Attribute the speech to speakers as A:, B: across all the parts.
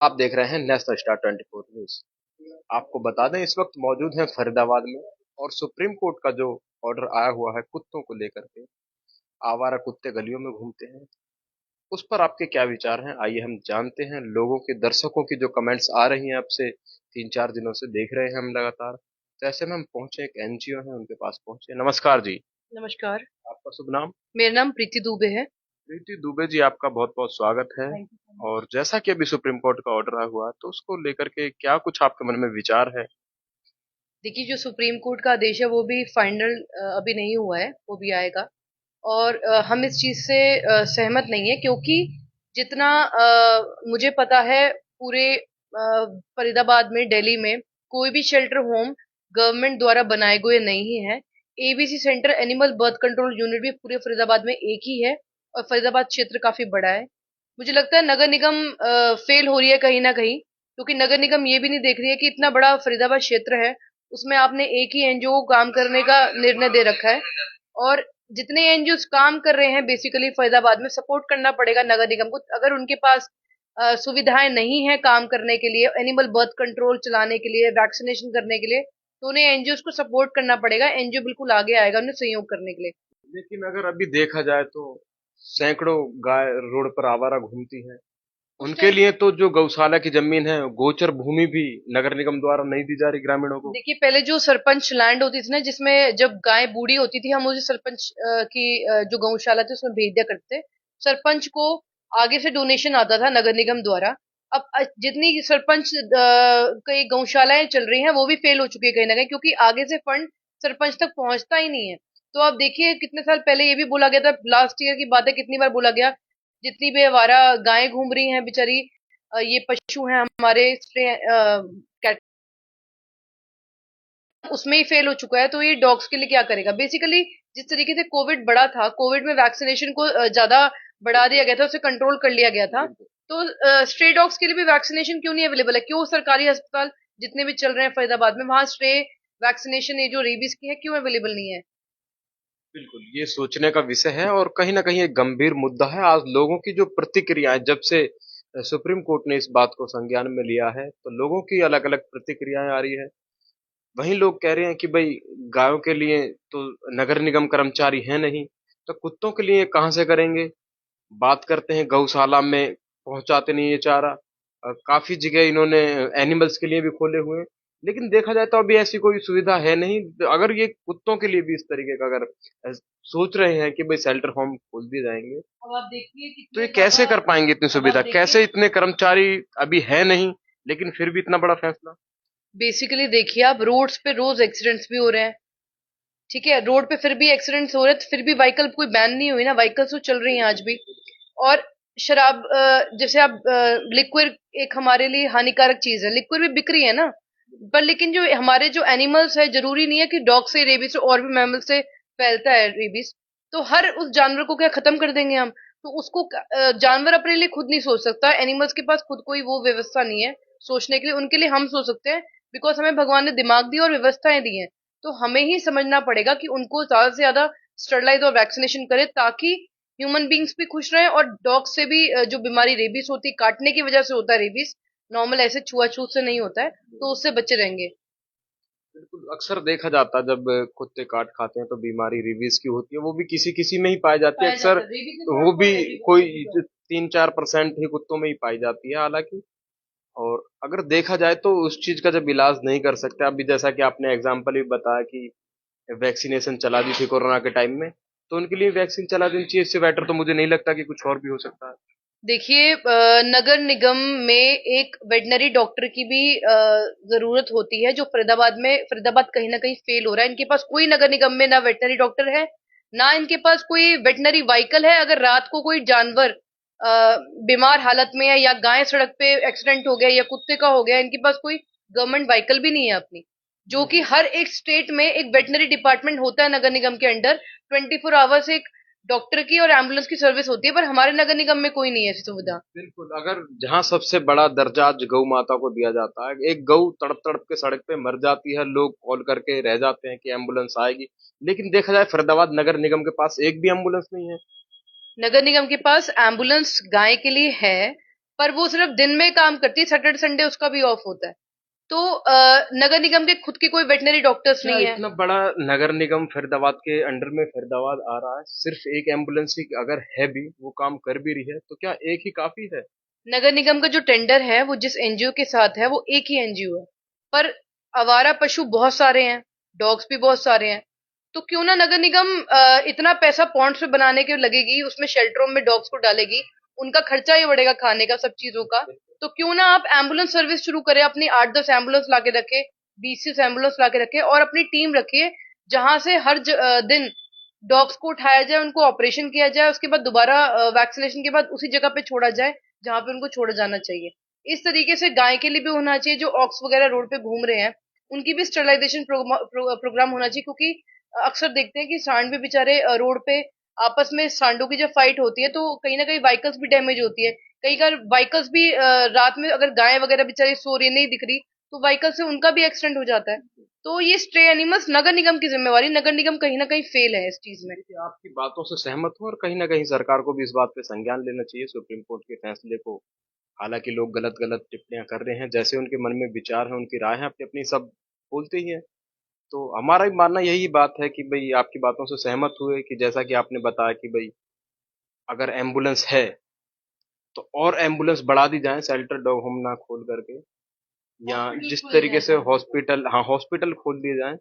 A: आप देख रहे हैं नेशनल स्टार 24 न्यूज। आपको बता दें इस वक्त मौजूद हैं फरीदाबाद में और सुप्रीम कोर्ट का जो ऑर्डर आया हुआ है कुत्तों को लेकर के। आवारा कुत्ते गलियों में घूमते हैं, उस पर आपके क्या विचार हैं? आइए हम जानते हैं लोगों के, दर्शकों की जो कमेंट्स आ रही हैं अब से 3-4 दिनों से देख रहे हैं हम लगातार। तो ऐसे में हम पहुंचे, एक एनजीओ है उनके पास पहुंचे। नमस्कार जी।
B: नमस्कार।
A: आपका शुभ नाम?
B: मेरा नाम प्रीति दुबे है।
A: प्रीति दुबे जी, आपका बहुत बहुत स्वागत है।
B: Thank you so much.
A: और जैसा कि अभी सुप्रीम कोर्ट का ऑर्डर आया हुआ है तो उसको लेकर के क्या कुछ आपके मन में विचार है?
B: देखिए, जो सुप्रीम कोर्ट का आदेश है वो भी फाइनल अभी नहीं हुआ है, वो भी आएगा। और हम इस चीज से सहमत नहीं है, क्योंकि जितना मुझे पता है, पूरे फरीदाबाद में, दिल्ली में कोई भी शेल्टर होम गवर्नमेंट द्वारा बनाए हुए नहीं है। ABC centre animal birth control unit भी पूरे फरीदाबाद में एक ही है, और फरीदाबाद क्षेत्र काफी बड़ा है। मुझे लगता है नगर निगम फेल हो रही है कहीं ना कहीं, क्योंकि नगर निगम ये भी नहीं देख रही है कि इतना बड़ा फरीदाबाद क्षेत्र है, उसमें आपने एक ही एनजीओ को काम करने का निर्णय दे रखा है। और जितने एनजीओ काम कर रहे हैं बेसिकली फरीदाबाद में, सपोर्ट करना पड़ेगा नगर निगम को। अगर उनके पास सुविधाएं नहीं है काम करने के लिए, एनिमल बर्थ कंट्रोल चलाने के लिए, वैक्सीनेशन करने के लिए, तो उन्हें एनजीओ को सपोर्ट करना पड़ेगा। एनजीओ बिल्कुल आगे आएगा उन्हें सहयोग करने के लिए।
A: लेकिन अगर अभी देखा जाए तो सैकड़ों गाय रोड पर आवारा घूमती हैं।
B: उस
A: उनके
B: टाइम
A: लिए तो जो गौशाला की जमीन है, गोचर भूमि भी नगर निगम द्वारा नहीं दी जा रही ग्रामीणों को।
B: देखिए, पहले जो सरपंच लैंड होती थी ना, जिसमें जब गाय बूढ़ी होती थी, हम उसे सरपंच की जो गौशाला थी उसमें भेज दिया करते थे। सरपंच को आगे से डोनेशन आता था नगर निगम द्वारा। अब जितनी सरपंच कई गौशालाएं चल रही हैं वो भी फेल हो चुकी है कहीं ना कहीं, क्योंकि आगे से फंड सरपंच तक पहुंचता ही नहीं है। तो आप देखिए, कितने साल पहले ये भी बोला गया था, लास्ट ईयर की बात है, कितनी बार बोला गया, जितनी भी आवारा गायें घूम रही हैं बेचारी, ये पशु हैं हमारे, उसमें ही फेल हो चुका है, तो ये डॉग्स के लिए क्या करेगा बेसिकली। जिस तरीके से कोविड बढ़ा था, कोविड में वैक्सीनेशन को ज्यादा बढ़ा दिया गया था, उसे कंट्रोल कर लिया गया था।
A: बिल्कुल।
B: तो स्ट्रे डॉग्स के लिए भी वैक्सीनेशन क्यों नहीं अवेलेबल है? क्यों सरकारी अस्पताल जितने भी चल रहे हैं फरीदाबाद में, वहां स्ट्रे वैक्सीनेशन, ये जो रेबीज की है, क्यों अवेलेबल नहीं है?
A: बिल्कुल, ये सोचने का विषय है और कहीं ना कहीं एक गंभीर मुद्दा है। आज लोगों की जो प्रतिक्रियाएं, जब से सुप्रीम कोर्ट ने इस बात को संज्ञान में लिया है तो लोगों की अलग अलग प्रतिक्रियाएं आ रही है। वहीं लोग कह रहे हैं कि भाई, गायों के लिए तो नगर निगम कर्मचारी हैं नहीं, तो कुत्तों के लिए कहाँ से करेंगे? बात करते हैं गौशाला में पहुंचाते नहीं ये चारा। काफी जगह इन्होंने एनिमल्स के लिए भी खोले हुए हैं, लेकिन देखा जाए तो अभी ऐसी कोई सुविधा है नहीं। अगर ये कुत्तों के लिए भी इस तरीके का अगर सोच रहे हैं कि भाई शेल्टर होम खोल दिए जाएंगे,
B: अब आप देखिए
A: तो ये
B: कितने
A: कैसे
B: ज्यादा।
A: कर पाएंगे इतनी
B: अब आप
A: सुविधा?
B: देखिए,
A: कैसे इतने कर्मचारी अभी है नहीं, लेकिन फिर भी इतना बड़ा फैसला?
B: बेसिकली देखिए, आप रोड्स पे रोज एक्सीडेंट्स भी हो रहे हैं। ठीक है, रोड पे फिर भी एक्सीडेंट्स हो रहे हैं, तो फिर भी व्हीकल कोई बैन नहीं हुई ना, व्हीकल्स तो चल रही हैं आज भी। और शराब, जैसे आप, लिक्विड एक हमारे लिए हानिकारक चीज है, लिक्विड भी बिक रही है ना। पर लेकिन जो हमारे जो एनिमल्स है, जरूरी नहीं है कि डॉग से रेबीज और भी मैमल से फैलता है रेबीज। तो हर उस जानवर को क्या खत्म कर देंगे हम? तो उसको जानवर अपने लिए खुद नहीं सोच सकता, एनिमल्स के पास खुद कोई वो व्यवस्था नहीं है सोचने के लिए। उनके लिए हम सोच सकते हैं, बिकॉज हमें भगवान ने दिमाग दी और व्यवस्थाएं दी हैं। तो हमें ही समझना पड़ेगा कि उनको ज्यादा से ज्यादा स्टरलाइज और वैक्सीनेशन करे, ताकि ह्यूमन बींग्स भी खुश रहें, और डॉग से भी जो बीमारी रेबीज होती है, काटने की वजह से होता है रेबीज, नॉर्मल ऐसे छुआछूत से नहीं होता है, तो उससे बचे रहेंगे।
A: बिल्कुल, अक्सर देखा जाता है जब कुत्ते काट खाते हैं तो बीमारी रेबीज की होती है, वो भी किसी किसी में ही पाई जाती है
B: पाया जाता
A: अक्सर।
B: है रेबीज के
A: वो
B: साथ
A: भी
B: कोई रेबीज
A: कोई
B: पॉजिटिव है।
A: 3-4% ही कुत्तों में ही पाई जाती है हालांकि। और अगर देखा जाए तो उस चीज का जब इलाज नहीं कर सकते, अभी जैसा कि आपने एग्जाम्पल भी बताया कि वैक्सीनेशन चला दी थी कोरोना के टाइम में, तो उनके लिए वैक्सीन चला देनी चाहिए। इससे बेटर तो मुझे नहीं लगता कि कुछ और भी हो सकता है।
B: देखिए, नगर निगम में एक वेटनरी डॉक्टर की भी जरूरत होती है, जो फरीदाबाद कहीं ना कहीं फेल हो रहा है। इनके पास कोई नगर निगम में ना वेटनरी डॉक्टर है, ना इनके पास कोई वेटनरी व्हीकल है। अगर रात को कोई जानवर बीमार हालत में है, या गाय सड़क पे एक्सीडेंट हो गया, या कुत्ते का हो गया, इनके पास कोई गवर्नमेंट व्हीकल भी नहीं है अपनी। जो कि
A: बिल्कुल।
B: हर एक स्टेट में एक वेटनरी डिपार्टमेंट होता है नगर निगम के अंडर, 24 आवर्स एक डॉक्टर की और एम्बुलेंस की सर्विस होती है, पर हमारे नगर निगम में कोई नहीं है ऐसी सुविधा।
A: बिल्कुल, अगर जहाँ सबसे बड़ा दर्जा आज गौ माता को दिया जाता है, एक गऊ तड़प तड़प के सड़क पे मर जाती है, लोग कॉल करके रह जाते हैं कि एम्बुलेंस आएगी, लेकिन देखा जाए फरीदाबाद नगर निगम के पास एक भी एम्बुलेंस नहीं है।
B: नगर निगम के पास एम्बुलेंस गाय के लिए है, पर वो सिर्फ दिन में काम करती है, सैटरडे संडे उसका भी ऑफ होता है। तो नगर निगम के खुद के कोई वेटनरी डॉक्टर्स
A: क्या
B: नहीं है।
A: इतना बड़ा नगर निगम फरीदाबाद के अंडर में फरीदाबाद आ रहा है, सिर्फ एक एम्बुलेंस ही अगर है भी, वो काम कर भी रही है, तो क्या एक ही काफी है?
B: नगर निगम का जो टेंडर है वो जिस एनजीओ के साथ है वो एक ही एनजीओ है, पर आवारा पशु बहुत सारे हैं, डॉग्स भी बहुत सारे हैं। तो क्यों ना नगर निगम इतना पैसा पॉन्ड्स पे बनाने के लगेगी, उसमें शेल्टरों में डॉग्स को डालेगी, उनका खर्चा ही बढ़ेगा खाने का, सब चीजों का। तो क्यों ना आप एम्बुलेंस सर्विस शुरू करें, अपनी 8-10 एम्बुलेंस लाके रखे, 20 एम्बुलेंस लाके रखे, और अपनी टीम रखिए जहां से हर दिन डॉग्स को उठाया जाए, उनको ऑपरेशन किया जाए, उसके बाद दोबारा वैक्सीनेशन के बाद उसी जगह पे छोड़ा जाए जहां पे उनको छोड़ा जाना चाहिए। इस तरीके से गाय के लिए भी होना चाहिए, जो ऑक्स वगैरह रोड पे घूम रहे हैं उनकी भी स्टरलाइजेशन प्रोग्राम होना चाहिए, क्योंकि अक्सर देखते हैं कि सांड भी बेचारे रोड पे आपस में सांडों की जब फाइट होती है तो कहीं ना कहीं व्हीकल्स भी डैमेज होती है। कई बार व्हीकल्स भी रात में अगर गाय वगैरह बेचारी सो रही नहीं दिख रही तो व्हीकल से उनका भी एक्सीडेंट हो जाता है। तो ये स्ट्रे एनिमल्स नगर निगम की जिम्मेवारी, नगर निगम कहीं ना कहीं फेल है इस चीज में।
A: देखिए, आपकी बातों से सहमत हूँ, और कहीं ना कहीं सरकार को भी इस बात पे संज्ञान लेना चाहिए सुप्रीम कोर्ट के फैसले को। हालांकि लोग गलत गलत टिप्पणियां कर रहे हैं, जैसे उनके मन में विचार है, उनकी राय है, अपनी अपनी सब बोलते ही है। तो हमारा भी मानना यही बात है कि भाई, आपकी बातों से सहमत हुए कि जैसा कि आपने बताया कि भाई, अगर एम्बुलेंस है तो और एम्बुलेंस बढ़ा दी जाए, शेल्टर डॉग होम ना खोल करके, या जिस तरीके से हॉस्पिटल, हाँ, हॉस्पिटल खोल दिए जाएं,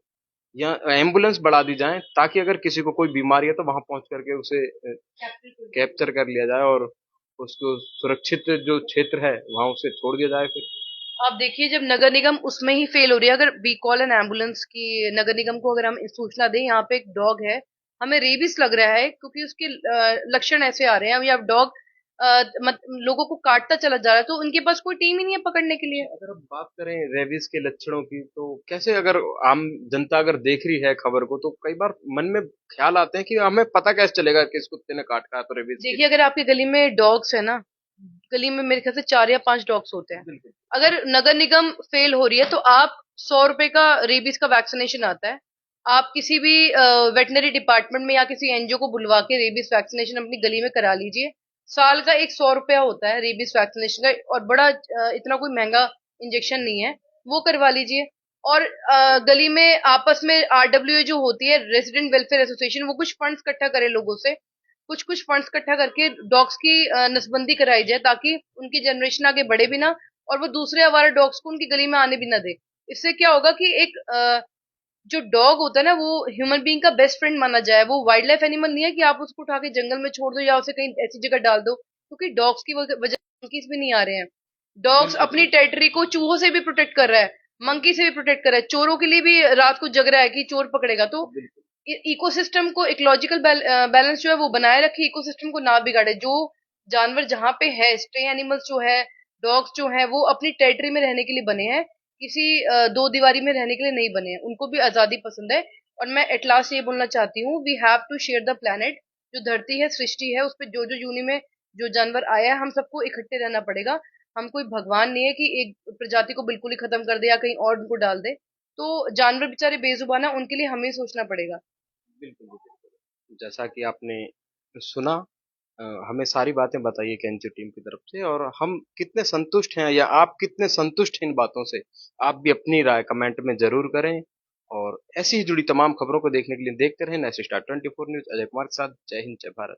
A: या एम्बुलेंस बढ़ा दी जाए, ताकि अगर किसी को कोई बीमारी है तो वहां पहुंच करके उसे कैप्चर कर लिया जाए, और उसको सुरक्षित जो क्षेत्र है वहां उसे छोड़ दिया जाए फिर।
B: आप देखिए जब नगर निगम उसमें ही फेल हो रही है, अगर वी कॉल एन एम्बुलेंस की नगर निगम को अगर हम सूचना दें यहाँ पे एक डॉग है, हमें रेबीज लग रहा है क्योंकि उसके लक्षण ऐसे आ रहे हैं, या डॉग लोगों को काटता चला जा रहा है, तो उनके पास कोई टीम ही नहीं है पकड़ने के लिए।
A: अगर हम बात करें रेबीज के लक्षणों की, तो कैसे, अगर आम जनता अगर देख रही है खबर को, तो कई बार मन में ख्याल आते हैं कि हमें पता कैसे चलेगा कि इस कुत्ते ने काट खाया तो रेबीज की।
B: देखिए अगर आपकी गली में डॉग्स है ना, गली में मेरे ख्याल से 4 या 5 डॉग्स होते हैं,
A: बिल्कुल।
B: अगर नगर निगम फेल हो रही है तो आप 100 रुपए का रेबीज का वैक्सीनेशन आता है, आप किसी भी वेटनरी डिपार्टमेंट में या किसी एनजीओ को बुलवा के रेबीज वैक्सीनेशन अपनी गली में करा लीजिए। साल का एक 100 रुपया होता है रेबीज वैक्सीनेशन का, और बड़ा इतना कोई महंगा इंजेक्शन नहीं है, वो करवा लीजिए। और गली में आपस में आरडब्ल्यू जो होती है, रेजिडेंट वेलफेयर एसोसिएशन, वो कुछ फंड्स इकट्ठा करे लोगों से, कुछ कुछ फंड्स इकट्ठा करके डॉग्स की नसबंदी कराई जाए, ताकि उनकी जनरेशन आगे बढ़े भी ना, और वो दूसरे आवारा डॉग्स को उनकी गली में आने भी ना दे। इससे क्या होगा कि एक जो डॉग होता है ना वो ह्यूमन बीइंग का बेस्ट फ्रेंड माना जाए, वो वाइल्ड लाइफ एनिमल नहीं है कि आप उसको उठा के जंगल में छोड़ दो या उसे कहीं ऐसी जगह डाल दो, क्योंकि डॉग्स की वजह मंकीज भी नहीं आ रहे हैं। डॉग्स अपनी टेरिटरी को चूहों से भी प्रोटेक्ट कर रहा है, मंकी से भी प्रोटेक्ट कर रहा है, चोरों के लिए भी रात को जग रहा है कि चोर पकड़ेगा। तो इकोसिस्टम को, इकोलॉजिकल बैलेंस जो है वो बनाए रखे, इकोसिस्टम को ना बिगाड़े। जो जानवर जहां पे है, स्ट्रे एनिमल्स जो है, डॉग्स जो है, वो अपनी टेरिटरी में रहने के लिए बने हैं, किसी दो दीवारी में रहने के लिए नहीं बने हैं, उनको भी आजादी पसंद है। और मैं एट लास्ट ये बोलना चाहती हूँ, we have to share the planet. जो धरती है, सृष्टि है, उस पर जो जो यूनि में जो जानवर आया है, हम सबको इकट्ठे रहना पड़ेगा। हम कोई भगवान नहीं है कि एक प्रजाति को बिल्कुल ही खत्म कर दे या कहीं और उनको डाल दे। तो जानवर बेचारे बेजुबान है, उनके लिए हमें ही सोचना पड़ेगा।
A: बिल्कुल बिल्कुल, जैसा कि आपने सुना, अ, हमें सारी बातें बताई है केंचुई टीम की तरफ से, और हम कितने संतुष्ट हैं या आप कितने संतुष्ट हैं इन बातों से, आप भी अपनी राय कमेंट में जरूर करें। और ऐसी ही जुड़ी तमाम खबरों को देखने के लिए देखते रहें nation star 24 news. Ajay Kumar के साथ, जय हिंद, जय भारत।